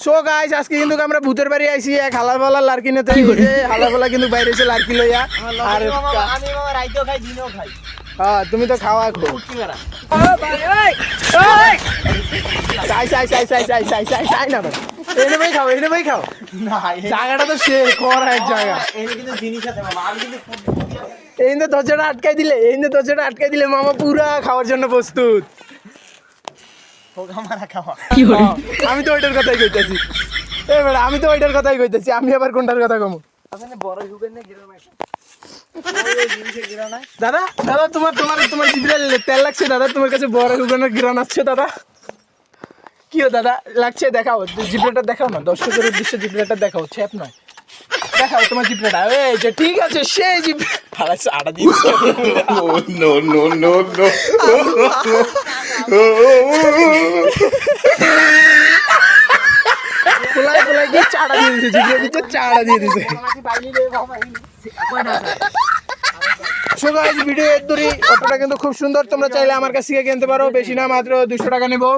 So guys আজকে কিন্তু আমরা ভূতের বাড়ি আইছি এক হালাফালা লার্কি নিতে। হালাফালা কিন্তু বাইরে এসে লার্কি লইয়া। আর আমি মামা রাইতেও খাই দিনেও খাই। হ্যাঁ তুমি তো খাওয়া খো। চাই না ভাই, এনে ভাই খাও। না জায়গাটা তো সে করা এক জায়গা। এনে কিন্তু জিনিস আছে মামা, আমি কিন্তু এই যে দরজাটা আটকাই দিলে মামা পুরা খাওয়ার জন্য প্রস্তুত। হোগা মারা খাওয়া। আমি তো ওইটার কথাই কইতেছি। এবার আমি তো ওইটার কথাই কইতেছি, আমি আবার কোনটার কথা কমু? আপনি বড় হুগের না গিরো না জিনিসের গিরো না। দাদা দাদা তোমার জিভে তেল লাগছে দাদা, তোমার কাছে বড় হুগানোর গ্রান আসছে দাদা। কি দাদা লাগছে? দেখাও জিভটা, দেখাও না দর্শকের উদ্দেশ্যে জিভটা দেখাও, ছ্যাপ নয়, দেখাও তোমার জিভটা। এই যে ঠিক আছে সেই জিভ হারাইছে আড়া দিয়েছে। No, no, no, no. পোলাই গিয়ে চাড়া দিয়ে দিছে, জিভে দিচ্ছে চাড়া দিয়ে দিছে। আমাকে বাইরে দে বাবা। কয়টা সো গাইস ভিডিও এর দূরই। অটোটা কিন্তু খুব সুন্দর, তোমরা চাইলে আমার কাছ থেকে কিনতে পারো, বেশি না মাত্র 200 টাকা নেবো।